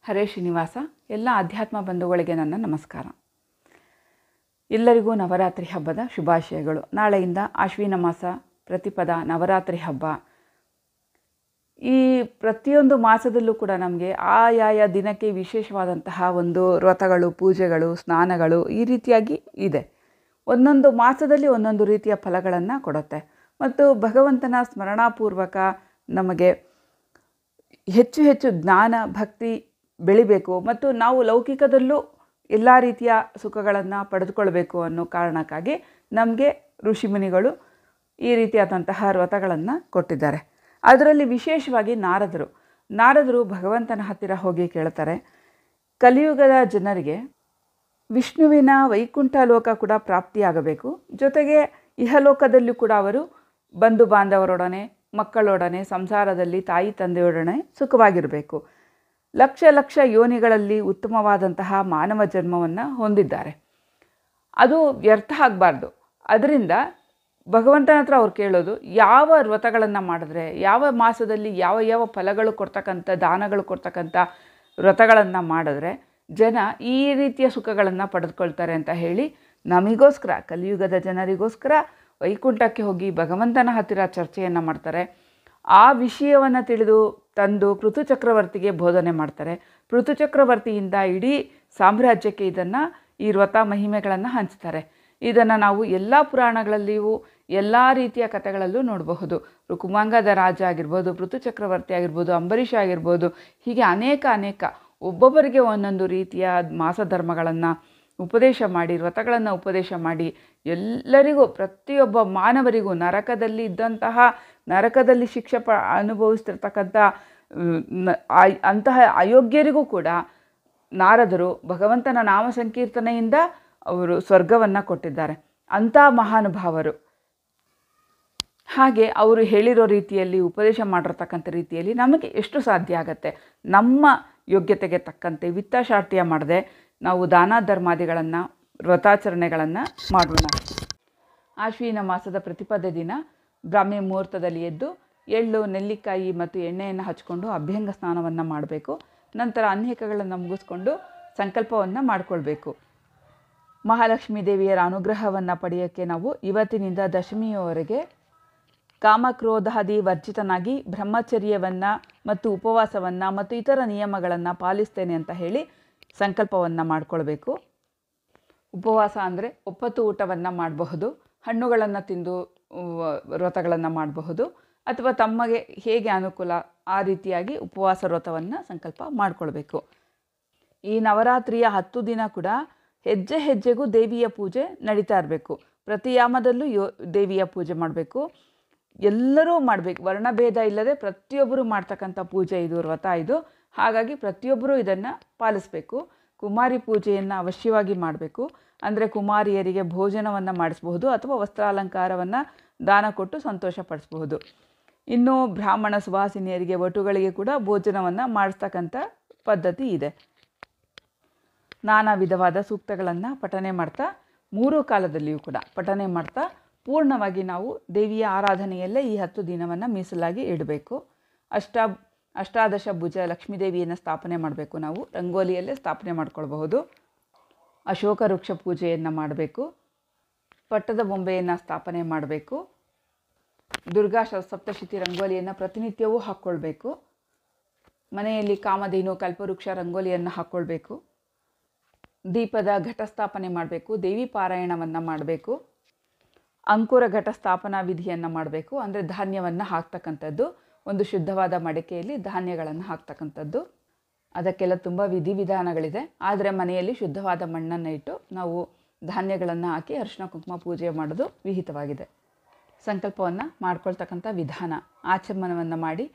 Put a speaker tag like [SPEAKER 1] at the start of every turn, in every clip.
[SPEAKER 1] ಹರೇ ಶ್ರೀನಿವಾಸ. ಎಲ್ಲ ಅಧ್ಯಾತ್ಮ ಬಂಧುಗಳಿಗೆ ನನ್ನ ನಮಸ್ಕಾರ. ಎಲ್ಲರಿಗೂ ನವರಾತ್ರಿ ಹಬ್ಬದ ಶುಭಾಶಯಗಳು. ನಾಳೆಯಿಂದ ಆಶ್ವಿನ ಮಾಸ ಪ್ರತಿಪದ ನವರಾತ್ರಿ ಹಬ್ಬ. ಈ ಪ್ರತಿಯೊಂದು ಮಾಸದಲ್ಲೂ ಕೂಡ ನಮಗೆ ಆಯಾಯ ದಿನಕ್ಕೆ ವಿಶೇಷವಾದಂತಹ ಒಂದು ವ್ರತಗಳು, ಪೂಜೆಗಳು, ಸ್ನಾನಗಳು ಈ ರೀತಿಯಾಗಿ ಇದೆ. ಒಂದೊಂದು ಮಾಸದಲ್ಲಿ ಒಂದೊಂದು ರೀತಿಯ ಫಲಗಳನ್ನು ಕೊಡುತ್ತೆ ಮತ್ತು ಭಗವಂತನ ಸ್ಮರಣಾಪೂರ್ವಕ ನಮಗೆ ಹೆಚ್ಚು ಹೆಚ್ಚು ಜ್ಞಾನ ಭಕ್ತಿ ಬೆಳಿಬೇಕು ಮತ್ತು ನಾವು ಲೌಕಿಕದಲ್ಲೂ ಎಲ್ಲ ರೀತಿಯ ಸುಖಗಳನ್ನು ಪಡೆದುಕೊಳ್ಬೇಕು ಅನ್ನೋ ಕಾರಣಕ್ಕಾಗಿ ನಮಗೆ ಋಷಿಮುನಿಗಳು ಈ ರೀತಿಯಾದಂತಹ ವ್ರತಗಳನ್ನು ಕೊಟ್ಟಿದ್ದಾರೆ. ಅದರಲ್ಲಿ ವಿಶೇಷವಾಗಿ ನಾರದರು ಭಗವಂತನ ಹತ್ತಿರ ಹೋಗಿ ಕೇಳ್ತಾರೆ, ಕಲಿಯುಗದ ಜನರಿಗೆ ವಿಷ್ಣುವಿನ ವೈಕುಂಠ ಲೋಕ ಕೂಡ ಪ್ರಾಪ್ತಿಯಾಗಬೇಕು, ಜೊತೆಗೆ ಇಹಲೋಕದಲ್ಲೂ ಕೂಡ ಅವರು ಬಂಧು ಬಾಂಧವರೊಡನೆ, ಮಕ್ಕಳೊಡನೆ, ಸಂಸಾರದಲ್ಲಿ ತಾಯಿ ತಂದೆಯೊಡನೆ ಸುಖವಾಗಿರಬೇಕು. ಲಕ್ಷ ಲಕ್ಷ ಯೋನಿಗಳಲ್ಲಿ ಉತ್ತಮವಾದಂತಹ ಮಾನವ ಜನ್ಮವನ್ನು ಹೊಂದಿದ್ದಾರೆ. ಅದು ವ್ಯರ್ಥ ಆಗಬಾರ್ದು. ಅದರಿಂದ ಭಗವಂತನ ಹತ್ರ ಅವ್ರು ಕೇಳೋದು, ಯಾವ ವ್ರತಗಳನ್ನು ಮಾಡಿದ್ರೆ, ಯಾವ ಮಾಸದಲ್ಲಿ ಯಾವ ಯಾವ ಫಲಗಳು ಕೊಡ್ತಕ್ಕಂಥ, ದಾನಗಳು ಕೊಡ್ತಕ್ಕಂಥ ವ್ರತಗಳನ್ನು ಮಾಡಿದ್ರೆ ಜನ ಈ ರೀತಿಯ ಸುಖಗಳನ್ನು ಪಡೆದುಕೊಳ್ತಾರೆ ಅಂತ ಹೇಳಿ ನಮಗೋಸ್ಕರ, ಕಲಿಯುಗದ ಜನರಿಗೋಸ್ಕರ ವೈಕುಂಠಕ್ಕೆ ಹೋಗಿ ಭಗವಂತನ ಹತ್ತಿರ ಚರ್ಚೆಯನ್ನು ಮಾಡ್ತಾರೆ. ಆ ವಿಷಯವನ್ನು ತಿಳಿದು ತಂದು ಪೃಥು ಚಕ್ರವರ್ತಿಗೆ ಬೋಧನೆ ಮಾಡ್ತಾರೆ. ಪೃಥು ಚಕ್ರವರ್ತಿಯಿಂದ ಇಡೀ ಸಾಮ್ರಾಜ್ಯಕ್ಕೆ ಈ ವ್ರತ ಮಹಿಮೆಗಳನ್ನು ಹಂಚ್ತಾರೆ. ಇದನ್ನು ನಾವು ಎಲ್ಲ ಪುರಾಣಗಳಲ್ಲಿಯೂ ಎಲ್ಲ ರೀತಿಯ ಕಥೆಗಳಲ್ಲೂ ನೋಡಬಹುದು. ರುಕುಮಾಂಗದ ರಾಜ ಆಗಿರ್ಬೋದು, ಪೃಥು ಚಕ್ರವರ್ತಿ ಆಗಿರ್ಬೋದು, ಅಂಬರೀಷ ಆಗಿರ್ಬೋದು, ಹೀಗೆ ಅನೇಕ ಒಬ್ಬೊಬ್ಬರಿಗೆ ಒಂದೊಂದು ರೀತಿಯ ಮಾಸಧರ್ಮಗಳನ್ನು ಉಪದೇಶ ಮಾಡಿ, ವ್ರತಗಳನ್ನು ಉಪದೇಶ ಮಾಡಿ ಎಲ್ಲರಿಗೂ, ಪ್ರತಿಯೊಬ್ಬ ಮಾನವರಿಗೂ ನರಕದಲ್ಲಿ ಶಿಕ್ಷೆ ಅನುಭವಿಸ್ತಿರ್ತಕ್ಕಂಥ ಅಂತಹ ಅಯೋಗ್ಯರಿಗೂ ಕೂಡ ನಾರದರು ಭಗವಂತನ ನಾಮ ಸಂಕೀರ್ತನೆಯಿಂದ ಅವರು ಸ್ವರ್ಗವನ್ನು ಕೊಟ್ಟಿದ್ದಾರೆ. ಅಂಥ ಮಹಾನುಭಾವರು. ಹಾಗೆ ಅವರು ಹೇಳಿರೋ ರೀತಿಯಲ್ಲಿ, ಉಪದೇಶ ಮಾಡಿರ್ತಕ್ಕಂಥ ರೀತಿಯಲ್ಲಿ ನಮಗೆ ಎಷ್ಟು ಸಾಧ್ಯ ಆಗತ್ತೆ, ನಮ್ಮ ಯೋಗ್ಯತೆಗೆ ತಕ್ಕಂತೆ ವಿತ್ತಶಾರ್ಟ್ಯ ಮಾಡದೆ ನಾವು ದಾನ ಧರ್ಮಾದಿಗಳನ್ನು, ವ್ರತಾಚರಣೆಗಳನ್ನು ಮಾಡೋಣ. ಆಶ್ವಿನ ಮಾಸದ ಪ್ರತಿಪದ ದಿನ ಬ್ರಾಹ್ಮಿ ಮುಹೂರ್ತದಲ್ಲಿ ಎದ್ದು ಎಳ್ಳು, ನೆಲ್ಲಿಕಾಯಿ ಮತ್ತು ಎಣ್ಣೆಯನ್ನು ಹಚ್ಕೊಂಡು ಅಭ್ಯಂಗ ಸ್ನಾನವನ್ನು ಮಾಡಬೇಕು. ನಂತರ ಅನ್ಯಕಗಳನ್ನು ಮುಗಿಸ್ಕೊಂಡು ಸಂಕಲ್ಪವನ್ನು ಮಾಡಿಕೊಳ್ಬೇಕು. ಮಹಾಲಕ್ಷ್ಮೀ ದೇವಿಯರ ಅನುಗ್ರಹವನ್ನು ಪಡೆಯೋಕ್ಕೆ ನಾವು ಇವತ್ತಿನಿಂದ ದಶಮಿಯವರೆಗೆ ಕಾಮಕ್ರೋಧಾದಿ ವರ್ಜಿತನಾಗಿ ಬ್ರಹ್ಮಚರ್ಯವನ್ನು ಮತ್ತು ಉಪವಾಸವನ್ನು ಮತ್ತು ಇತರ ನಿಯಮಗಳನ್ನು ಪಾಲಿಸ್ತೇನೆ ಅಂತ ಹೇಳಿ ಸಂಕಲ್ಪವನ್ನು ಮಾಡಿಕೊಳ್ಬೇಕು. ಉಪವಾಸ ಅಂದರೆ ಒಪ್ಪತ್ತು ಊಟವನ್ನು ಮಾಡಬಹುದು, ಹಣ್ಣುಗಳನ್ನು ತಿಂದು ವ್ರತಗಳನ್ನು ಮಾಡಬಹುದು, ಅಥವಾ ತಮಗೆ ಹೇಗೆ ಅನುಕೂಲ ಆ ರೀತಿಯಾಗಿ ಉಪವಾಸ ವ್ರತವನ್ನು ಸಂಕಲ್ಪ ಮಾಡಿಕೊಳ್ಬೇಕು. ಈ ನವರಾತ್ರಿಯ 10 ದಿನ ಕೂಡ ಹೆಜ್ಜೆ ಹೆಜ್ಜೆಗೂ ದೇವಿಯ ಪೂಜೆ ನಡೀತಾ ಇರಬೇಕು. ಪ್ರತಿ ಯಾಮದಲ್ಲೂ ದೇವಿಯ ಪೂಜೆ ಮಾಡಬೇಕು. ಎಲ್ಲರೂ ಮಾಡಬೇಕು, ವರ್ಣಭೇದ ಇಲ್ಲದೆ ಪ್ರತಿಯೊಬ್ಬರು ಮಾಡ್ತಕ್ಕಂಥ ಪೂಜೆ ಇದು, ವ್ರತ ಇದು. ಹಾಗಾಗಿ ಪ್ರತಿಯೊಬ್ಬರೂ ಇದನ್ನು ಪಾಲಿಸಬೇಕು. ಕುಮಾರಿ ಪೂಜೆಯನ್ನು ಅವಶ್ಯವಾಗಿ ಮಾಡಬೇಕು. ಅಂದರೆ ಕುಮಾರಿಯರಿಗೆ ಭೋಜನವನ್ನು ಮಾಡಿಸಬಹುದು ಅಥವಾ ವಸ್ತ್ರಾಲಂಕಾರವನ್ನು ದಾನ ಕೊಟ್ಟು ಸಂತೋಷಪಡಿಸಬಹುದು. ಇನ್ನು ಬ್ರಾಹ್ಮಣ ಸುವಾಸಿನಿಯರಿಗೆ, ವಟುಗಳಿಗೆ ಕೂಡ ಭೋಜನವನ್ನು ಮಾಡಿಸ್ತಕ್ಕಂಥ ಪದ್ಧತಿ ಇದೆ. ನಾನಾ ವಿಧವಾದ ಸೂಕ್ತಗಳನ್ನು ಪಠನೆ ಮಾಡ್ತಾ, 3 ಕಾಲದಲ್ಲಿಯೂ ಕೂಡ ಪಠನೆ ಮಾಡ್ತಾ ಪೂರ್ಣವಾಗಿ ನಾವು ದೇವಿಯ ಆರಾಧನೆಯಲ್ಲೇ ಈ 10 ದಿನವನ್ನು ಮೀಸಲಾಗಿ ಇಡಬೇಕು. ಅಷ್ಟಾದಶ ಭುಜ ಲಕ್ಷ್ಮೀದೇವಿಯನ್ನು ಸ್ಥಾಪನೆ ಮಾಡಬೇಕು. ನಾವು ರಂಗೋಲಿಯಲ್ಲೇ ಸ್ಥಾಪನೆ ಮಾಡ್ಕೊಳ್ಬಹುದು. ಅಶೋಕ ವೃಕ್ಷ ಪೂಜೆಯನ್ನು ಮಾಡಬೇಕು. ಪಟ್ಟದ ಬೊಂಬೆಯನ್ನು ಸ್ಥಾಪನೆ ಮಾಡಬೇಕು. ದುರ್ಗಾ ಸಪ್ತಶತಿ ರಂಗೋಲಿಯನ್ನು ಪ್ರತಿನಿತ್ಯವೂ ಹಾಕ್ಕೊಳ್ಬೇಕು. ಮನೆಯಲ್ಲಿ ಕಾಮಧೇನು, ಕಲ್ಪವೃಕ್ಷ ರಂಗೋಲಿಯನ್ನು ಹಾಕ್ಕೊಳ್ಬೇಕು. ದೀಪದ ಘಟಸ್ಥಾಪನೆ ಮಾಡಬೇಕು. ದೇವಿ ಪಾರಾಯಣವನ್ನು ಮಾಡಬೇಕು. ಅಂಕುರ ಘಟ ಸ್ಥಾಪನಾ ವಿಧಿಯನ್ನು ಮಾಡಬೇಕು. ಅಂದರೆ ಧಾನ್ಯವನ್ನು ಹಾಕ್ತಕ್ಕಂಥದ್ದು, ಒಂದು ಶುದ್ಧವಾದ ಮಡಿಕೆಯಲ್ಲಿ ಧಾನ್ಯಗಳನ್ನು ಹಾಕ್ತಕ್ಕಂಥದ್ದು. ಅದಕ್ಕೆಲ್ಲ ತುಂಬ ವಿಧಿವಿಧಾನಗಳಿದೆ. ಆದರೆ ಮನೆಯಲ್ಲಿ ಶುದ್ಧವಾದ ಮಣ್ಣನ್ನು ಇಟ್ಟು ನಾವು ಧಾನ್ಯಗಳನ್ನು ಹಾಕಿ ಅರಿಶಿನ ಕುಂಕುಮ ಪೂಜೆ ಮಾಡೋದು ವಿಹಿತವಾಗಿದೆ. ಸಂಕಲ್ಪವನ್ನು ಮಾಡ್ಕೊಳ್ತಕ್ಕಂಥ ವಿಧಾನ, ಆಚಮನವನ್ನು ಮಾಡಿ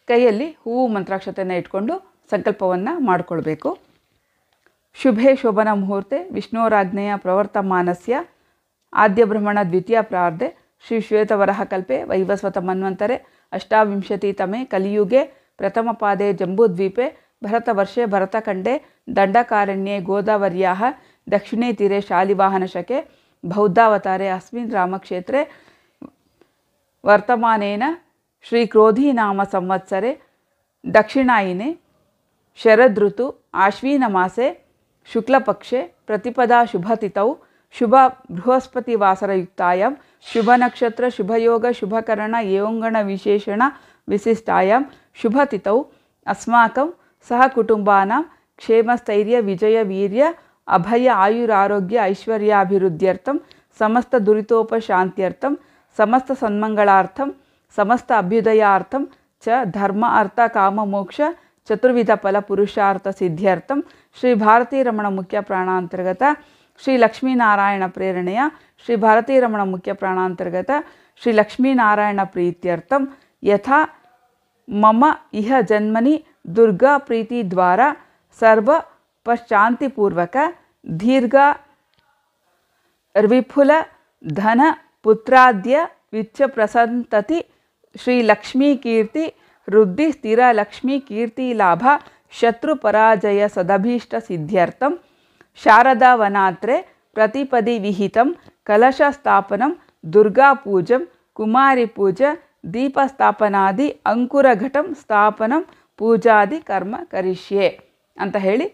[SPEAKER 1] ಕೈಯಲ್ಲಿ ಹೂವು ಮಂತ್ರಾಕ್ಷತೆಯನ್ನು ಇಟ್ಕೊಂಡು ಸಂಕಲ್ಪವನ್ನು ಮಾಡಿಕೊಳ್ಬೇಕು. ಶುಭೆ ಶೋಭನ ಮುಹೂರ್ತೆ ವಿಷ್ಣೋರಾಜ್ಞೆಯ ಪ್ರವರ್ತಮಾನಸ್ಯ ಆದ್ಯ ಬ್ರಹ್ಮಣ ದ್ವಿತೀಯ ಪ್ರಾರ್ಧೆ ಶ್ರೀ ಶ್ವೇತವರಹ ಕಲ್ಪೆ ವೈವಸ್ವತ ಮನ್ವಂತರೆ ಅಷ್ಟಾವಿಂಶತಿತಮೆ ಕಲಿಯುಗೆ ಪ್ರಥಮ ಪಾದೆ ಜಂಬೂದ್ವೀಪೆ ಭರತವರ್ಷೆ ಭರತಖಂಡೆ ದಂಡಕಾರಣ್ಯೆ ಗೋದಾವರ್ಯಾಃ ದಕ್ಷಿಣೇ ತೀರೆ ಶಾಲಿವಾಹನಶಕೆ ಬೌದ್ಧಾವತಾರೆ ಅಸ್ಮಿನ್ ರಾಮಕ್ಷೇತ್ರೆ ವರ್ತಮಾನೇನ ಶ್ರೀ ಕ್ರೋಧೀನಾಮ ಸಂವತ್ಸರೆ ದಕ್ಷಿಣಾಯಿನೆ ಶರದೃತು ಆಶ್ವೀನಮಾಸೆ ಶುಕ್ಲಪಕ್ಷೆ ಪ್ರತಿಪದಾ ಶುಭತಿಥೌ ಶುಭ ಬೃಹಸ್ಪತಿವಾಸರಯುಕ್ತಾಯಾಂ ಶುಭನಕ್ಷತ್ರ ಶುಭಯೋಗ ಶುಭಕರಣ ಏವಂಗಣ ವಿಶೇಷಣ ವಿಶಿಷ್ಟಾಯಾಂ ಶುಭತಿಥೌ ಅಸ್ಮಾಕಂ ಸಹಕುಟುಂಬಾನಾಂ ಕ್ಷೇಮಸ್ಥೈರ್ಯ ವಿಜಯ ವೀರ್ಯ ಅಭಯ ಆಯುರಾರೋಗ್ಯ ಐಶ್ವರ್ಯಾಭಿವೃದ್ಧ್ಯರ್ಥಂ ಸಮಸ್ತ ದುರಿತೋಪಶಾಂತ್ಯರ್ಥಂ ಸಮಸ್ತ ಸನ್ಮಂಗಳಾರ್ಥಂ ಸಮಸ್ತ ಅಭ್ಯುದಯಾರ್ಥಂ ಚ ಧರ್ಮ ಅರ್ಥ ಕಾಮ ಮೋಕ್ಷ ಚತುರ್ವಿಧ ಫಲ ಪುರುಷಾರ್ಥ ಸಿದ್ಧ್ಯರ್ಥಂ ಶ್ರೀ ಭಾರತೀ ರಮಣ ಮುಖ್ಯ ಪ್ರಾಣಾಂತರ್ಗತ ಶ್ರೀ ಲಕ್ಷ್ಮೀನಾರಾಯಣ ಪ್ರೇರಣೆಯ ಶ್ರೀ ಭಾರತೀ ರಮಣ ಮುಖ್ಯ ಪ್ರಾಣಾಂತರ್ಗತ ಶ್ರೀ ಲಕ್ಷ್ಮೀನಾರಾಯಣ ಪ್ರೀತ್ಯರ್ಥಂ ಯಥಾ ಮಮ ಇಹ ಜನ್ಮನಿ ದುರ್ಗಾ ಪ್ರೀತಿ ದ್ವಾರ ಸರ್ವ ಪಶಾಂತಿಪೂರ್ವಕ ದೀರ್ಘ ವಿಪುಲ ಧನ ಪುತ್ರಾದ್ಯ ವಿಚ್ಚ ಪ್ರಸಂತತಿ ಶ್ರೀ ಲಕ್ಷ್ಮೀ ಕೀರ್ತಿ ವೃದ್ಧಿ ಸ್ಥಿರ ಲಕ್ಷ್ಮೀ ಕೀರ್ತಿ ಲಾಭ ಶತ್ರು ಪರಾಜಯ ಸದಭೀಷ್ಟ ಸಿದ್ಧ್ಯರ್ಥಂ ಶಾರದಾ ವನಾತ್ರೆ ಪ್ರತಿಪದಿ ವಿಹಿತಂ ಕಲಶ ಸ್ಥಾಪನಂ ದುರ್ಗಾ ಪೂಜಂ ಕುಮಾರಿ ಪೂಜಾ ದೀಪಸ್ಥಾಪನಾದಿ ಅಂಕುರಘಟಂ ಸ್ಥಾಪನಂ ಪೂಜಾದಿ ಕರ್ಮ ಕರಿಷ್ಯೆ ಅಂತ ಹೇಳಿ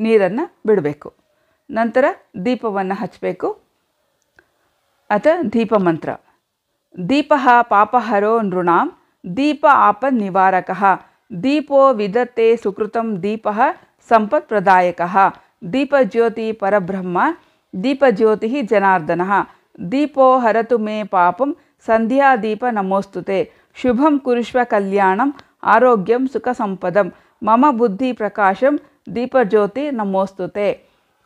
[SPEAKER 1] ನೀರನ್ನು ಬಿಡಬೇಕು. ನಂತರ ದೀಪವನ್ನು ಹಚ್ಚಬೇಕು. ಅಥ ದೀಪಮಂತ್ರ. ದೀಪಃ ಪಾಪಹರೋ ನೃಣಾಂ ದೀಪ ಆಪನ್ ನಿವಾರಕಃ ದೀಪೋ ವಿದತ್ತೆ ಸುಕೃತಂ ದೀಪಃ ಸಂಪತ್ ಪ್ರದಾಯಕಃ ದೀಪಜ್ಯೋತಿ ಪರಬ್ರಹ್ಮ ದೀಪಜ್ಯೋತಿ ಜನಾರ್ದನಃ ದೀಪೋ ಹರತು ಮೇ ಪಾಪಂ ಸಂಧ್ಯಾ ದೀಪ ನಮೋಸ್ತುತೆ ಶುಭಂ ಕುರುಷ್ವ ಕಲ್ಯಾಣಂ ಆರೋಗ್ಯಂ ಸುಖ ಸಂಪದಂ ಮಮ ಬುದ್ಧಿ ಪ್ರಕಾಶಂ ದೀಪಜ್ಯೋತಿ ನಮೋಸ್ತುತೆ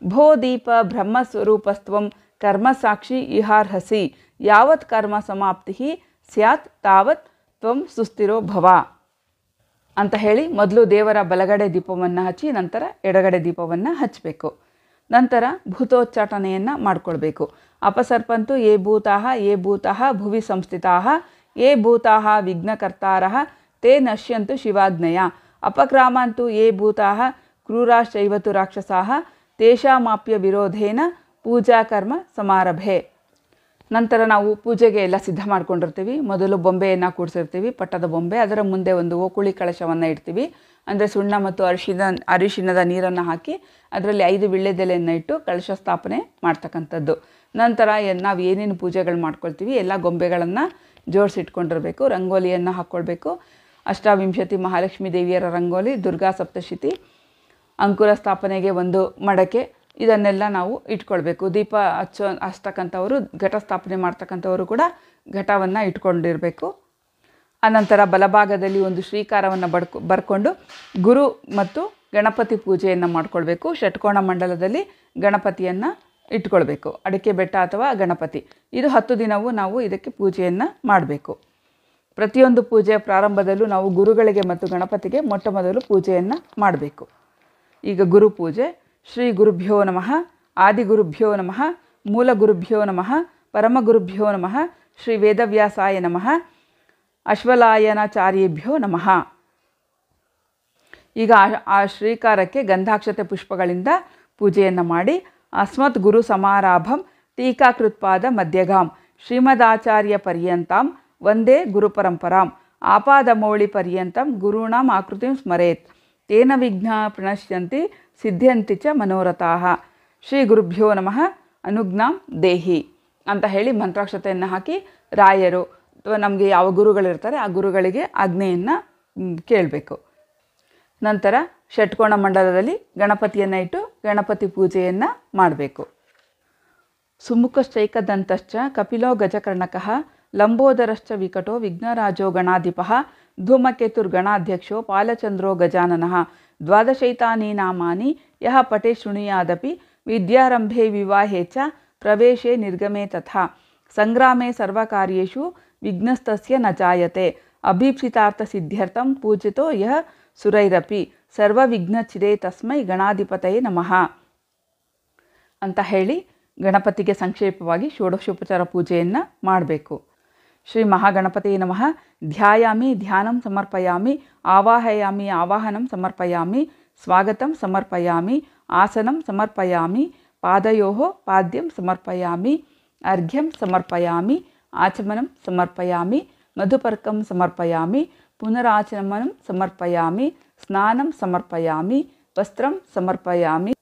[SPEAKER 1] ಭೋ ದೀಪ ಬ್ರಹ್ಮಸ್ವರೂಪಸ್ತ್ವಂ ಕರ್ಮ ಸಾಕ್ಷಿ ಇಹಾರ್ಹಸಿ ಯಾವತ್ ಕರ್ಮ ಸಮಾಪ್ತಿ ಸ್ಯಾತ್ ತಾವತ್ ತ್ವಂ ಸುಸ್ಥಿರೋ ಭವ ಅಂತ ಹೇಳಿ ಮೊದಲು ದೇವರ ಬಲಗಡೆ ದೀಪವನ್ನು ಹಚ್ಚಿ ನಂತರ ಎಡಗಡೆ ದೀಪವನ್ನು ಹಚ್ಚಬೇಕು. ನಂತರ ಭೂತೋಚ್ಚಾಟನೆಯನ್ನು ಮಾಡಿಕೊಳ್ಬೇಕು. ಅಪಸರ್ಪಂತು ಯೇ ಭೂತಾಃ ಭುವಿ ಸಂಸ್ಥಿತಾಃ ಯೇ ಭೂತಾಃ ವಿಘ್ನಕರ್ತಾರಃ ತೇ ನಶ್ಯಂತು ಶಿವಾಜ್ಞೆಯ ಅಪಕ್ರಾಮಂತು ಯೇ ಭೂತಾಃ ಕ್ರೂರಾಶ್ಚೈವತು ರಾಕ್ಷಸಾಃ ತೇಷಾಮಾಪ್ಯ ವಿರೋಧೇನ ಪೂಜಾ ಕರ್ಮ ಸಮಾರಭೆ. ನಂತರ ನಾವು ಪೂಜೆಗೆ ಎಲ್ಲ ಸಿದ್ಧ ಮಾಡ್ಕೊಂಡಿರ್ತೀವಿ. ಮೊದಲು ಬೊಂಬೆಯನ್ನು ಕೂಡಿಸಿರ್ತೀವಿ, ಪಟ್ಟದ ಬೊಂಬೆ. ಅದರ ಮುಂದೆ ಒಂದು ಓಕುಳಿ ಕಳಶವನ್ನು ಇಡ್ತೀವಿ. ಅಂದರೆ ಸುಣ್ಣ ಮತ್ತು ಅರಿಶಿಣದ ನೀರನ್ನು ಹಾಕಿ ಅದರಲ್ಲಿ 5 ವೀಳ್ಯದೆಲೆಯನ್ನು ಇಟ್ಟು ಕಳಶ ಸ್ಥಾಪನೆ ಮಾಡ್ತಕ್ಕಂಥದ್ದು. ನಂತರ ನಾವು ಏನೇನು ಪೂಜೆಗಳು ಮಾಡ್ಕೊಳ್ತೀವಿ ಎಲ್ಲ ಗೊಂಬೆಗಳನ್ನು ಜೋಡಿಸಿಟ್ಕೊಂಡಿರಬೇಕು. ರಂಗೋಲಿಯನ್ನು ಹಾಕ್ಕೊಳ್ಬೇಕು. ಅಷ್ಟಾವಿಂಶತಿ ಮಹಾಲಕ್ಷ್ಮೀ ದೇವಿಯರ ರಂಗೋಲಿ, ದುರ್ಗಾ ಸಪ್ತಶತಿ, ಅಂಕುರ ಸ್ಥಾಪನೆಗೆ ಒಂದು ಮಡಕೆ, ಇದನ್ನೆಲ್ಲ ನಾವು ಇಟ್ಕೊಳ್ಬೇಕು. ದೀಪ ಹಚ್ತಕ್ಕಂಥವರು, ಘಟ ಸ್ಥಾಪನೆ ಮಾಡ್ತಕ್ಕಂಥವರು ಕೂಡ ಘಟವನ್ನು ಇಟ್ಕೊಂಡಿರಬೇಕು. ಅನಂತರ ಬಲಭಾಗದಲ್ಲಿ ಒಂದು ಶ್ರೀಕಾರವನ್ನು ಬರ್ಕೊಂಡು ಗುರು ಮತ್ತು ಗಣಪತಿ ಪೂಜೆಯನ್ನು ಮಾಡಿಕೊಳ್ಬೇಕು. ಷಟ್ಕೋಣ ಮಂಡಲದಲ್ಲಿ ಗಣಪತಿಯನ್ನು ಇಟ್ಕೊಳ್ಬೇಕು. ಅಡಿಕೆ ಬೆಟ್ಟ ಅಥವಾ ಗಣಪತಿ, ಇದು 10 ದಿನವೂ ನಾವು ಇದಕ್ಕೆ ಪೂಜೆಯನ್ನು ಮಾಡಬೇಕು. ಪ್ರತಿಯೊಂದು ಪೂಜೆಯ ಪ್ರಾರಂಭದಲ್ಲೂ ನಾವು ಗುರುಗಳಿಗೆ ಮತ್ತು ಗಣಪತಿಗೆ ಮೊಟ್ಟ ಮೊದಲು ಪೂಜೆಯನ್ನು ಮಾಡಬೇಕು. ಈಗ ಗುರು ಪೂಜೆ. ಶ್ರೀ ಗುರುಭ್ಯೋ ನಮಃ, ಆದಿಗುರುಭ್ಯೋ ನಮಃ, ಮೂಲ ಗುರುಭ್ಯೋ ನಮಃ, ಪರಮಗುರುಭ್ಯೋ ನಮಃ, ಶ್ರೀ ವೇದವ್ಯಾಸಾಯ ನಮಃ, ಅಶ್ವಲಾಯನಾಚಾರ್ಯೇಭ್ಯೋ ನಮಃ. ಈಗ ಆ ಶ್ರೀಕಾರಕ್ಕೆ ಗಂಧಾಕ್ಷತೆ ಪುಷ್ಪಗಳಿಂದ ಪೂಜೆಯನ್ನು ಮಾಡಿ ಅಸ್ಮತ್ ಗುರು ಸಮಾರಾಭಂ ಟೀಕಾಕೃತ್ಪಾದ ಮಧ್ಯಗಾಂ ಶ್ರೀಮದಾಚಾರ್ಯ ಪರ್ಯಂತಾಂ ವಂದೇ ಗುರುಪರಂಪರಾಂ ಆಪಾದಮೌಳಿ ಪರ್ಯಂತಂ ಗುರುಣಾಂ ಆಕೃತಿಂ ಸ್ಮರೇತ್ ತೇನ ವಿಘ್ನ ಪ್ರಣಶ್ಯಂತಿ ಸಿದ್ಧ್ಯಂತಿ ಚ ಮನೋರಥಾಃ. ಶ್ರೀ ಗುರುಭ್ಯೋ ನಮಃ ಅನುಜ್ಞಾಂ ದೇಹಿ ಅಂತ ಹೇಳಿ ಮಂತ್ರಾಕ್ಷತೆಯನ್ನು ಹಾಕಿ ರಾಯರು ಅಥವಾ ನಮಗೆ ಯಾವ ಗುರುಗಳಿರ್ತಾರೆ ಆ ಗುರುಗಳಿಗೆ ಆಜ್ಞೆಯನ್ನು ಕೇಳಬೇಕು. ನಂತರ ಷಟ್ಕೋಣ ಮಂಡಲದಲ್ಲಿ ಗಣಪತಿಯನ್ನು ಇಟ್ಟು ಗಣಪತಿ ಪೂಜೆಯನ್ನು ಮಾಡಬೇಕು. ಸುಮುಖಶ್ಚೈಕದಂತಶ್ಚ ಕಪಿಲೋ ಗಜಕರ್ಣಕಃ ಲಂಬೋದರಶ್ಚ ವಿಕಟೋ ವಿಘ್ನರಾಜೋ ಗಣಾಧಿಪಃ ಧೂಮಕೇತುರ್ಗಣಾಧ್ಯಕ್ಷೋ ಪಾಲಚಂದ್ರೋ ಗಜಾನನಃ ದ್ವಾದಶೈತಾನಿ ನಾಮಾನಿ ಯಹ ಪಟೇ ಶೃಣುಯಾದಪಿ ವಿದ್ಯಾರಂಭೆ ವಿವಾಹೇ ಚ ಪ್ರವೇಶೆ ನಿರ್ಗಮೆ ತಥಾ ಸಂಗ್ರಾಮೆ ಸರ್ವಕಾರ್ಯೇಷು ವಿಘ್ನಸ್ತಸ್ಯ ನ ಜಾಯತೆ ಅಭೀಪ್ಸಿತಾರ್ಥ ಸಿದ್ಧ್ಯರ್ಥಂ ಪೂಜಿತೋ ಯಹ ಸುರೈರಪಿ ಸರ್ವವಿಘ್ನಚಿರೇ ತಸ್ಮೈ ಗಣಾಧಿಪತಯೇ ನಮಃ ಅಂತ ಹೇಳಿ ಗಣಪತಿಗೆ ಸಂಕ್ಷೇಪವಾಗಿ ಷೋಡಶೋಪಚಾರ ಪೂಜೆಯನ್ನು ಮಾಡಬೇಕು. ಶ್ರೀ ಮಹಾಗಣಪತಿಯೇ ನಮಃ. ಧ್ಯಾಯಾಮಿ ಧ್ಯಾನಂ ಸಮರ್ಪಯಾಮಿ, ಆವಾಹಯಾಮಿ ಆವಾಹನಂ ಸಮರ್ಪಯಾಮಿ, ಸ್ವಾಗತಂ ಸಮರ್ಪಯಾಮಿ, ಆಸನಂ ಸಮರ್ಪಯಾಮಿ, ಪಾದಯೋಃ ಪಾದ್ಯಂ ಸಮರ್ಪಯಾಮಿ, ಅರ್ಘ್ಯಂ ಸಮರ್ಪಯಾಮಿ, ಆಚಮನಂ ಸಮರ್ಪಯಾಮಿ, ಮಧುಪರ್ಕಂ ಸಮರ್ಪಯಾಮಿ, ಪುನರಾಚಮನಂ ಸಮರ್ಪಯಾಮಿ, ಸ್ನಾನಂ ಸಮರ್ಪಯಾಮಿ, ವಸ್ತ್ರಂ ಸಮರ್ಪಯಾಮಿ,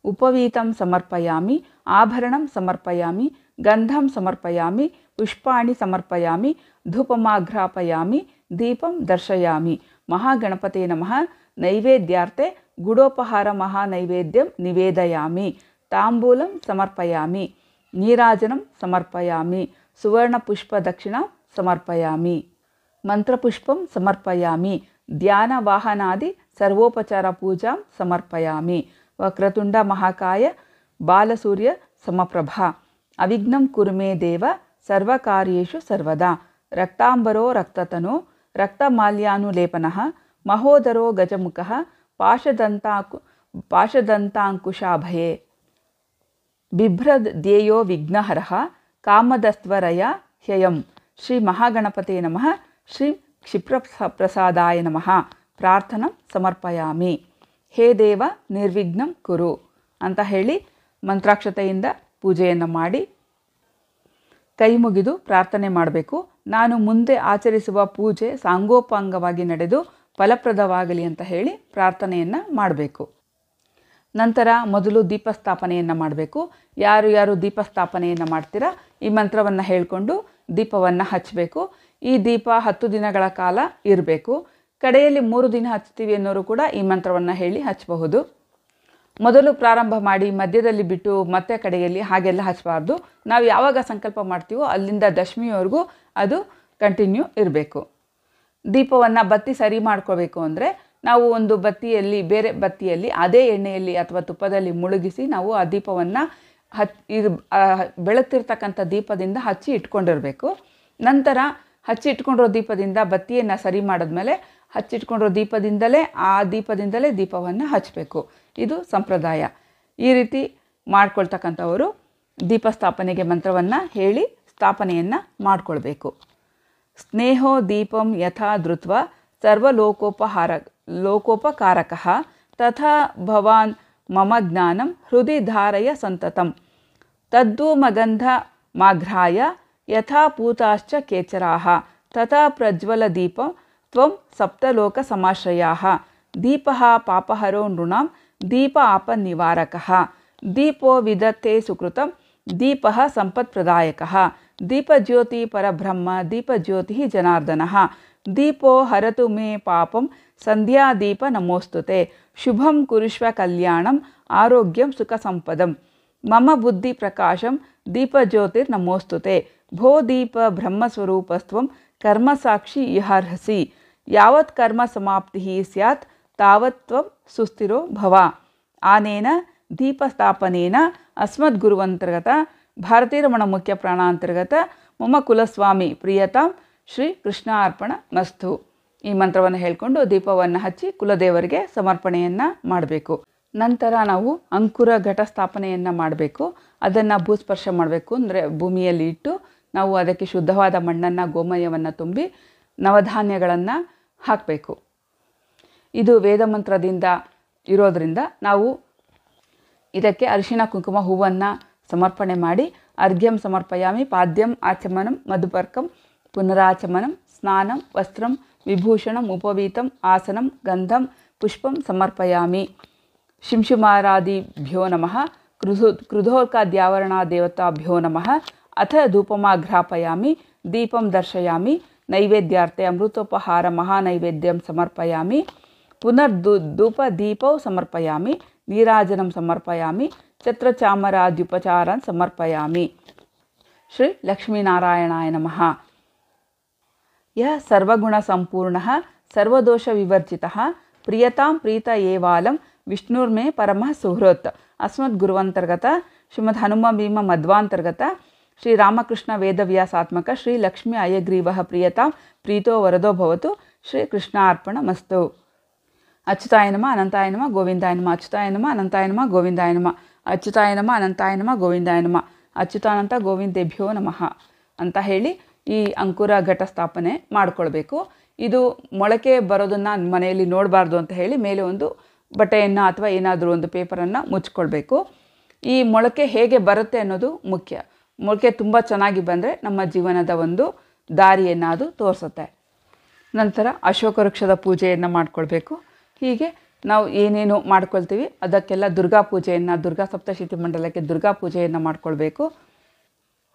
[SPEAKER 1] ಉಪವೀತಂ ಸಮರ್ಪಯಾಮಿ, ಆಭರಣಂ ಸಮರ್ಪಯಾಮಿ, ಗಂಧಂ ಸಮರ್ಪಯಾಮಿ, ಪುಷ್ಪಾಣಿ ಸಮರ್ಪಯಾಮಿ, ಧೂಪಮಾಘ್ರಾಪಯಾಮಿ, ದೀಪಂ ದರ್ಶಯಾಮಿ. ಮಹಾಗಣಪತೆ ನಮಃ. ನೈವೇದ್ಯಾರ್ಥೆ ಗುಡೋಪಹಾರ ಮಹಾನೈವೇದ್ಯಂ ನಿವೇದಯಾಮಿ. ತಾಂಬೂಲಂ ಸಮರ್ಪಯಾಮಿ, ನೀರಾಜನಂ ಸಮರ್ಪಯಾಮಿ, ಸುವರ್ಣಪುಷ್ಪದಕ್ಷಿಣಾಂ ಸಮರ್ಪಯಾಮಿ, ಮಂತ್ರಪುಷ್ಪಂ ಸಮರ್ಪಯಾಮಿ, ಧ್ಯಾನವಾಹನಾದಿ ಸರ್ವೋಪಚಾರ ಪೂಜಾಂ ಸಮರ್ಪಯಾಮಿ. ವಕ್ರತುಂಡ ಮಹಾಕಾಯ ಬಾಲಸೂರ್ಯ ಸಮಪ್ರಭಾ ಅವಿಘ್ನಂ ಕುರು ಮೇ ದೇವ ಸರ್ವಕಾರ್ಯೇಷು ಸರ್ವದಾ. ರಕ್ತಾಂಬರೋ ರಕ್ತತನೋ ರಕ್ತಮಾಲ್ಯಾನುಲೇಪನಃ ಮಹೋದರೋ ಗಜಮುಖಃ ಪಾಶದಂತಾಂಕುಶಾಭಯೇ. ಬಿಭ್ರದ್ಯೇಯೋ ವಿಘ್ನಹರಃ ಕಾಮದಸ್ತ್ವರಯ ಹ್ಯಯಂ. ಶ್ರೀ ಮಹಾಗಣಪತೆ ನಮಃ. ಶ್ರೀ ಕ್ಷಿಪ್ರಪ್ರಸಾದಾಯ ನಮಃ. ಪ್ರಾರ್ಥನಂ ಸಮರ್ಪಯಾಮಿ. ಹೇ ದೇವ ನಿರ್ವಿಘ್ನಂ ಕುರು ಅಂತ ಹೇಳಿ ಮಂತ್ರಾಕ್ಷತೆಯಿಂದ ಪೂಜೆಯನ್ನು ಮಾಡಿ ಕೈ ಮುಗಿದು ಪ್ರಾರ್ಥನೆ ಮಾಡಬೇಕು. ನಾನು ಮುಂದೆ ಆಚರಿಸುವ ಪೂಜೆ ಸಾಂಗೋಪಾಂಗವಾಗಿ ನಡೆದು ಫಲಪ್ರದವಾಗಲಿ ಅಂತ ಹೇಳಿ ಪ್ರಾರ್ಥನೆಯನ್ನು ಮಾಡಬೇಕು. ನಂತರ ಮೊದಲು ದೀಪಸ್ಥಾಪನೆಯನ್ನು ಮಾಡಬೇಕು. ಯಾರು ದೀಪಸ್ಥಾಪನೆಯನ್ನು ಮಾಡ್ತೀರಾ ಈ ಮಂತ್ರವನ್ನು ಹೇಳಿಕೊಂಡು ದೀಪವನ್ನು ಹಚ್ಚಬೇಕು. ಈ ದೀಪ 10 ದಿನಗಳ ಕಾಲ ಇರಬೇಕು. ಕಡೆಯಲ್ಲಿ 3 ದಿನ ಹಚ್ತೀವಿ ಅನ್ನೋರು ಕೂಡ ಈ ಮಂತ್ರವನ್ನು ಹೇಳಿ ಹಚ್ಚಬಹುದು. ಮೊದಲು ಪ್ರಾರಂಭ ಮಾಡಿ ಮಧ್ಯದಲ್ಲಿ ಬಿಟ್ಟು ಮತ್ತೆ ಕಡೆಯಲ್ಲಿ ಹಾಗೆಲ್ಲ ಹಚ್ಚಬಾರ್ದು. ನಾವು ಯಾವಾಗ ಸಂಕಲ್ಪ ಮಾಡ್ತೀವೋ ಅಲ್ಲಿಂದ ದಶಮಿಯವರೆಗೂ ಅದು ಕಂಟಿನ್ಯೂ ಇರಬೇಕು. ದೀಪವನ್ನು ಬತ್ತಿ ಸರಿ ಮಾಡ್ಕೋಬೇಕು ಅಂದರೆ ನಾವು ಒಂದು ಬತ್ತಿಯಲ್ಲಿ ಬೇರೆ ಬತ್ತಿಯಲ್ಲಿ ಅದೇ ಎಣ್ಣೆಯಲ್ಲಿ ಅಥವಾ ತುಪ್ಪದಲ್ಲಿ ಮುಳುಗಿಸಿ ನಾವು ಆ ದೀಪವನ್ನು ಬೆಳಗ್ತಿರ್ತಕ್ಕಂಥ ದೀಪದಿಂದ ಹಚ್ಚಿ ಇಟ್ಕೊಂಡಿರಬೇಕು. ನಂತರ ಹಚ್ಚಿ ಇಟ್ಕೊಂಡಿರೋ ದೀಪದಿಂದ ಬತ್ತಿಯನ್ನು ಸರಿ ಮಾಡಿದ್ಮೇಲೆ ಹಚ್ಚಿಟ್ಕೊಂಡಿರೋ ದೀಪದಿಂದಲೇ ದೀಪವನ್ನು ಹಚ್ಚಬೇಕು. ಇದು ಸಂಪ್ರದಾಯ. ಈ ರೀತಿ ಮಾಡ್ಕೊಳ್ತಕ್ಕಂಥವರು ದೀಪಸ್ಥಾಪನೆಗೆ ಮಂತ್ರವನ್ನು ಹೇಳಿ ಸ್ಥಾಪನೆಯನ್ನು ಮಾಡಿಕೊಳ್ಬೇಕು. ಸ್ನೇಹೋ ದೀಪಂ ಯಥಾ ಧೃತ್ವ ಸರ್ವಲೋಕೋಪಕಾರಕಃ ತಥಾ ಭವಾನ್ ಮಮ ಜ್ಞಾನಂ ಹೃದಯ ಧಾರಯ ಸಂತತಂ. ತದ್ದೂಮಗಂಧಮಾಘ್ರಾಯ ಯಥಾ ಪೂತಾಶ್ಚ ಕೇಚರಾಃ ತಥಾ ಪ್ರಜ್ವಲ ದೀಪಂ ತ್ವಂ ಸಪ್ತಲೋಕ ಸಮಾಶ್ರಯಾಃ. ದೀಪಃ ಪಾಪಹರೋ ನೃಣಾಂ ದೀಪ ಆಪನ್ನಿವಾರಕಃ. ದೀಪೋ ವಿದತ್ತೆ ಸುಕೃತಂ ದೀಪಃ ಸಂಪತ್ಪ್ರದಾಯಕಃ. ದೀಪಜ್ಯೋತಿ ಪರಬ್ರಹ್ಮ ದೀಪಜ್ಯೋತಿ ಜನಾರ್ದನಃ. ದೀಪೋ ಹರತು ಮೇ ಪಾಪಂ ಸಂಧ್ಯಾದೀಪ ನಮೋಸ್ತುತೆ. ಶುಭಂ ಕುರುಷ್ವ ಕಲ್ಯಾಣಂ ಆರೋಗ್ಯಂ ಸುಖ ಸಂಪದಂ. ಮಮ ಬುದ್ಧಿ ಪ್ರಕಾಶಂ ದೀಪಜ್ಯೋತಿರ್ನಮೋಸ್ತುತೆ. ಭೋ ದೀಪ ಬ್ರಹ್ಮಸ್ವರೂಪಸ್ತ್ವಂ ಕರ್ಮಸಾಕ್ಷಿ ಇಹಾರ್ಹಸಿ. ಯಾವತ್ ಕರ್ಮ ಸಮಾಪ್ತಿ ಸ್ಯಾತ್ ತಾವತ್ ತ್ವಂ ಸುಸ್ಥಿರೋ ಭವ. ಆನೇನ ದೀಪಸ್ಥಾಪನೇನ ಅಸ್ಮದ್ಗುರುವಂತರ್ಗತ ಭಾರತೀರಮಣ ಮುಖ್ಯ ಪ್ರಾಣಾಂತರ್ಗತ ಮಮ ಕುಲಸ್ವಾಮಿ ಪ್ರಿಯತಾಂ ಶ್ರೀ ಕೃಷ್ಣಾರ್ಪಣ ಮಸ್ತು. ಈ ಮಂತ್ರವನ್ನು ಹೇಳಿಕೊಂಡು ದೀಪವನ್ನು ಹಚ್ಚಿ ಕುಲದೇವರಿಗೆ ಸಮರ್ಪಣೆಯನ್ನು ಮಾಡಬೇಕು. ನಂತರ ನಾವು ಅಂಕುರ ಘಟ ಸ್ಥಾಪನೆಯನ್ನು ಮಾಡಬೇಕು. ಅದನ್ನು ಭೂಸ್ಪರ್ಶ ಮಾಡಬೇಕು. ಅಂದರೆ ಭೂಮಿಯಲ್ಲಿ ಇಟ್ಟು ನಾವು ಅದಕ್ಕೆ ಶುದ್ಧವಾದ ಮಣ್ಣನ್ನು ಗೋಮಯವನ್ನು ತುಂಬಿ ನವಧಾನ್ಯಗಳನ್ನು ಹಾಕಬೇಕು. ಇದು ವೇದ ಮಂತ್ರದಿಂದ ಇರೋದರಿಂದ ನಾವು ಇದಕ್ಕೆ ಅರಿಶಿಣ ಕುಂಕುಮ ಹೂವನ್ನು ಸಮರ್ಪಣೆ ಮಾಡಿ ಅರ್ಘ್ಯಂ ಸಮರ್ಪಯಾಮಿ, ಪಾದ್ಯಂ ಆಚಮನಂ, ಮಧುಪರ್ಕಂ, ಪುನರಾಚಮನಂ, ಸ್ನಾನಂ, ವಸ್ತ್ರಂ, ವಿಭೂಷಣಂ, ಉಪವೀತಂ, ಆಸನಂ, ಗಂಧಂ, ಪುಷ್ಪಂ ಸಮರ್ಪಯಾಮಿ. ಶಿಂಶುಮಾರಾದಿಭ್ಯೋ ನಮಃ. ಕೃಧೋರ್ಕಾದ್ಯಾವರಣಾದೇವತಾಭ್ಯೋ ನಮಃ. ಅಥ ಧೂಪಮಾಘ್ರಾಪಯಾಮಿ, ದೀಪಂ ದರ್ಶಯಾಮಿ. ನೈವೇದ್ಯಾರ್ಥೆ ಅಮೃತೋಪಹಾರ ಮಹಾನೈವೇದ್ಯಂ ಸಮರ್ಪಯಾಮಿ. ಪುನರ್ಧೂಪದೀಪೌ ಸಮರ್ಪಯಾಮಿ. ನೀರಾಜನಂ ಸಮರ್ಪಯಾಮಿ. ಛತ್ರಚಾಮರಾದ್ಯುಪಚಾರಾನ್ ಸಮರ್ಪಯಾಮಿ. ಶ್ರೀ ಲಕ್ಷ್ಮೀನಾರಾಯಣಾಯ ನಮಃ. ಯಃ ಸರ್ವಗುಣಸಂಪೂರ್ಣಃ ಸರ್ವದೋಷವಿವರ್ಜಿತಃ ಪ್ರಿಯತಾಂ ಪ್ರೀತ ಏವಾಲಂ ವಿಷ್ಣುರ್ಮೇ ಪರಮಃ ಸುಹೃತ್. ಅಸ್ಮದ್ಗುರುವಂತರ್ಗತ ಶ್ರೀಮದ್ ಹನುಮ ಭೀಮ ಮಧ್ವಾಂತರ್ಗತ ಶ್ರೀ ರಾಮಕೃಷ್ಣ ವೇದವ್ಯಾಸಾತ್ಮಕ ಶ್ರೀ ಲಕ್ಷ್ಮೀ ಅಯಗ್ರೀವಃ ಪ್ರಿಯತಾಂ ಪ್ರೀತೋ ವರದೋ ಭವತು. ಶ್ರೀ ಕೃಷ್ಣಾರ್ಪಣ ಮಸ್ತು. ಅಚ್ಯುತಾಯ ನಮಃ ಅನಂತಾಯ ನಮಃ ಗೋವಿಂದಾಯ ನಮಃ. ಅಚ್ಯುತಾಯ ನಮಃ ಅನಂತಾಯ ನಮಃ ಗೋವಿಂದಾಯ ನಮಃ. ಅಚ್ಯುತಾಯ ನಮಃ ಅನಂತಾಯ ನಮಃ ಗೋವಿಂದಾಯ ನಮಃ. ಅಚ್ಯುತಾನಂತ ಗೋವಿಂದೇಭ್ಯೋ ನಮಃ ಅಂತ ಹೇಳಿ ಈ ಅಂಕುರ ಘಟ ಸ್ಥಾಪನೆ ಮಾಡಿಕೊಳ್ಬೇಕು. ಇದು ಮೊಳಕೆ ಬರೋದನ್ನು ಮನೆಯಲ್ಲಿ ನೋಡಬಾರ್ದು ಅಂತ ಹೇಳಿ ಮೇಲೆ ಒಂದು ಬಟ್ಟೆಯನ್ನು ಅಥವಾ ಏನಾದರೂ ಒಂದು ಪೇಪರನ್ನು ಮುಚ್ಕೊಳ್ಬೇಕು. ಈ ಮೊಳಕೆ ಹೇಗೆ ಬರುತ್ತೆ ಅನ್ನೋದು ಮುಖ್ಯ. ಮೊಳಕೆ ತುಂಬ ಚೆನ್ನಾಗಿ ಬಂದರೆ ನಮ್ಮ ಜೀವನದ ಒಂದು ದಾರಿಯನ್ನು ಅದು ತೋರಿಸುತ್ತೆ. ನಂತರ ಅಶೋಕ ವೃಕ್ಷದ ಪೂಜೆಯನ್ನು ಮಾಡಿಕೊಳ್ಬೇಕು. ಹೀಗೆ ನಾವು ಏನೇನು ಮಾಡ್ಕೊಳ್ತೀವಿ ಅದಕ್ಕೆಲ್ಲ ದುರ್ಗಾ ಪೂಜೆಯನ್ನು, ದುರ್ಗಾ ಸಪ್ತಶತಿ ಮಂಡಲಕ್ಕೆ ದುರ್ಗಾ ಪೂಜೆಯನ್ನು ಮಾಡಿಕೊಳ್ಬೇಕು.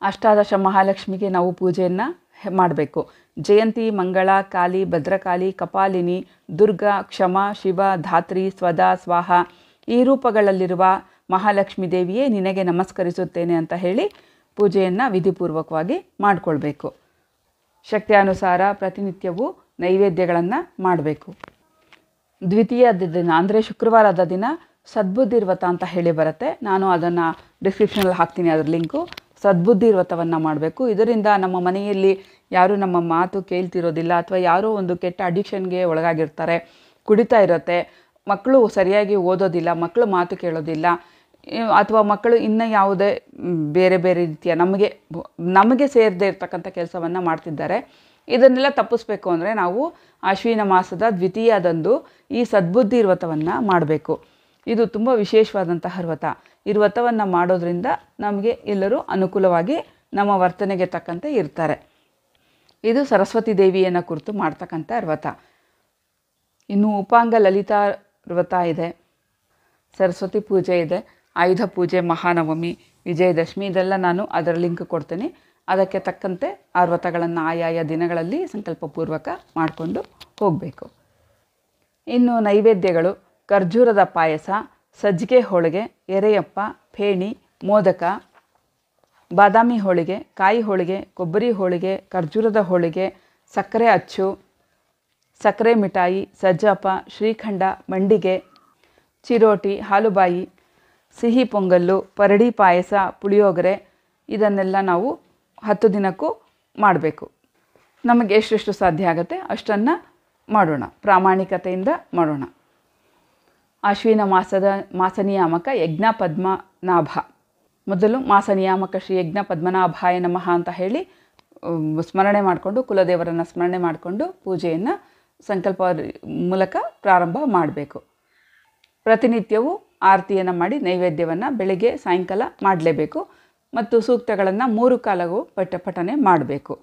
[SPEAKER 1] ಅಷ್ಟಾದಶ ಮಹಾಲಕ್ಷ್ಮಿಗೆ ನಾವು ಪೂಜೆಯನ್ನು ಮಾಡಬೇಕು. ಜಯಂತಿ, ಮಂಗಳ, ಕಾಳಿ, ಭದ್ರಕಾಳಿ, ಕಪಾಲಿನಿ, ದುರ್ಗಾ, ಕ್ಷಮ, ಶಿವ, ಧಾತ್ರಿ, ಸ್ವದಾ, ಸ್ವಾಹ ಈ ರೂಪಗಳಲ್ಲಿರುವ ಮಹಾಲಕ್ಷ್ಮೀ ದೇವಿಯೇ ನಿನಗೆ ನಮಸ್ಕರಿಸುತ್ತೇನೆ ಅಂತ ಹೇಳಿ ಪೂಜೆಯನ್ನು ವಿಧಿಪೂರ್ವಕವಾಗಿ ಮಾಡಿಕೊಳ್ಬೇಕು. ಶಕ್ತಿಯಾನುಸಾರ ಪ್ರತಿನಿತ್ಯವೂ ನೈವೇದ್ಯಗಳನ್ನು ಮಾಡಬೇಕು. ದ್ವಿತೀಯದ ದಿನ ಅಂದರೆ ಶುಕ್ರವಾರದ ದಿನ ಸದ್ಬುದ್ಧಿ ವ್ರತ ಅಂತ ಹೇಳಿ ಬರುತ್ತೆ. ನಾನು ಅದನ್ನು ಡಿಸ್ಕ್ರಿಪ್ಷನಲ್ಲಿ ಹಾಕ್ತೀನಿ, ಅದರ ಲಿಂಕು. ಸದ್ಬುದ್ಧಿ ವ್ರತವನ್ನು ಮಾಡಬೇಕು. ಇದರಿಂದ ನಮ್ಮ ಮನೆಯಲ್ಲಿ ಯಾರೂ ನಮ್ಮ ಮಾತು ಕೇಳ್ತಿರೋದಿಲ್ಲ, ಅಥವಾ ಯಾರೋ ಒಂದು ಕೆಟ್ಟ ಅಡಿಕ್ಷನ್ಗೆ ಒಳಗಾಗಿರ್ತಾರೆ, ಕುಡಿತಾ ಇರುತ್ತೆ, ಮಕ್ಕಳು ಸರಿಯಾಗಿ ಓದೋದಿಲ್ಲ, ಮಕ್ಕಳು ಮಾತು ಕೇಳೋದಿಲ್ಲ, ಅಥವಾ ಮಕ್ಕಳು ಇನ್ನೂ ಯಾವುದೇ ಬೇರೆ ಬೇರೆ ರೀತಿಯ ನಮಗೆ ಸೇರದೇ ಇರ್ತಕ್ಕಂಥ ಕೆಲಸವನ್ನು ಮಾಡ್ತಿದ್ದಾರೆ. ಇದನ್ನೆಲ್ಲ ತಪ್ಪಿಸ್ಬೇಕು ಅಂದರೆ ನಾವು ಆಶ್ವಿನ ಮಾಸದ ದ್ವಿತೀಯದಂದು ಈ ಸದ್ಬುದ್ಧಿ ವ್ರತವನ್ನು ಮಾಡಬೇಕು. ಇದು ತುಂಬ ವಿಶೇಷವಾದಂತಹ ವ್ರತ. ಈ ವ್ರತವನ್ನು ಮಾಡೋದ್ರಿಂದ ನಮಗೆ ಎಲ್ಲರೂ ಅನುಕೂಲವಾಗಿ ನಮ್ಮ ವರ್ತನೆಗೆ ತಕ್ಕಂತೆ ಇರ್ತಾರೆ. ಇದು ಸರಸ್ವತಿ ದೇವಿಯನ್ನು ಕುರಿತು ಮಾಡ್ತಕ್ಕಂಥ ವ್ರತ. ಇನ್ನು ಉಪಾಂಗ ಲಲಿತಾ ವ್ರತ ಇದೆ, ಸರಸ್ವತಿ ಪೂಜೆ ಇದೆ, ಆಯುಧ ಪೂಜೆ, ಮಹಾನವಮಿ, ವಿಜಯದಶಮಿ ಇದೆಲ್ಲ ನಾನು ಅದರ ಲಿಂಕ್ ಕೊಡ್ತೀನಿ. ಅದಕ್ಕೆ ತಕ್ಕಂತೆ ಆ ವ್ರತಗಳನ್ನು ಆಯಾಯ ದಿನಗಳಲ್ಲಿ ಸಂಕಲ್ಪಪೂರ್ವಕ ಮಾಡಿಕೊಂಡು ಹೋಗಬೇಕು. ಇನ್ನು ನೈವೇದ್ಯಗಳು: ಖರ್ಜೂರದ ಪಾಯಸ, ಸಜ್ಜಿಗೆ ಹೋಳಿಗೆ, ಎರೆಯಪ್ಪ, ಫೇಣಿ, ಮೋದಕ, ಬಾದಾಮಿ ಹೋಳಿಗೆ, ಕಾಯಿ ಹೋಳಿಗೆ, ಕೊಬ್ಬರಿ ಹೋಳಿಗೆ, ಖರ್ಜೂರದ ಹೋಳಿಗೆ, ಸಕ್ಕರೆ ಅಚ್ಚು, ಸಕ್ಕರೆ ಮಿಠಾಯಿ, ಸಜ್ಜಪ್ಪ, ಶ್ರೀಖಂಡ, ಮಂಡಿಗೆ, ಚಿರೋಟಿ, ಹಾಲುಬಾಯಿ, ಸಿಹಿ ಪೊಂಗಲ್ಲು, ಪರಡಿ ಪಾಯಸ, ಪುಳಿಯೋಗರೆ ಇದನ್ನೆಲ್ಲ ನಾವು 10 ದಿನಕ್ಕೂ ಮಾಡಬೇಕು. ನಮಗೆ ಎಷ್ಟೆಷ್ಟು ಸಾಧ್ಯ ಆಗುತ್ತೆ ಅಷ್ಟನ್ನು ಮಾಡೋಣ, ಪ್ರಾಮಾಣಿಕತೆಯಿಂದ ಮಾಡೋಣ. ಆಶ್ವಿನ ಮಾಸ ನಿಯಾಮಕ ಯಜ್ಞ ಪದ್ಮನಾಭ. ಮೊದಲು ಮಾಸ ನಿಯಾಮಕ ಶ್ರೀ ಯಜ್ಞ ಪದ್ಮನಾಭಾಯ ನಮಃ ಅಂತ ಹೇಳಿ ಸ್ಮರಣೆ ಮಾಡಿಕೊಂಡು, ಕುಲದೇವರನ್ನು ಸ್ಮರಣೆ ಮಾಡಿಕೊಂಡು ಪೂಜೆಯನ್ನು ಸಂಕಲ್ಪ ಮೂಲಕ ಪ್ರಾರಂಭ ಮಾಡಬೇಕು. ಪ್ರತಿನಿತ್ಯವೂ ಆರತಿಯನ್ನು ಮಾಡಿ ನೈವೇದ್ಯವನ್ನು ಬೆಳಿಗ್ಗೆ ಸಾಯಂಕಾಲ ಮಾಡಲೇಬೇಕು. ಮತ್ತು ಸೂಕ್ತಗಳನ್ನು 3 ಕಾಲವೂ ಪಠನೆ ಮಾಡಬೇಕು.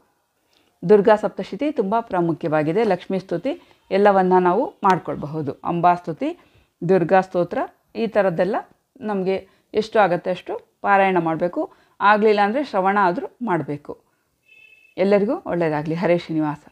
[SPEAKER 1] ದುರ್ಗಾ ಸಪ್ತಶತಿ ತುಂಬ ಪ್ರಾಮುಖ್ಯವಾಗಿದೆ. ಲಕ್ಷ್ಮೀ ಸ್ತುತಿ ಎಲ್ಲವನ್ನು ನಾವು ಮಾಡ್ಕೊಳ್ಬಹುದು. ಅಂಬಾ ಸ್ತುತಿ, ದುರ್ಗಾ ಸ್ತೋತ್ರ ಈ ಥರದ್ದೆಲ್ಲ ನಮಗೆ ಎಷ್ಟು ಆಗುತ್ತೆ ಅಷ್ಟು ಪಾರಾಯಣ ಮಾಡಬೇಕು. ಆಗಲಿಲ್ಲ ಅಂದರೆ ಶ್ರವಣ ಆದರೂ ಮಾಡಬೇಕು. ಎಲ್ಲರಿಗೂ ಒಳ್ಳೆಯದಾಗಲಿ. ಹರೇ ಶ್ರೀನಿವಾಸ.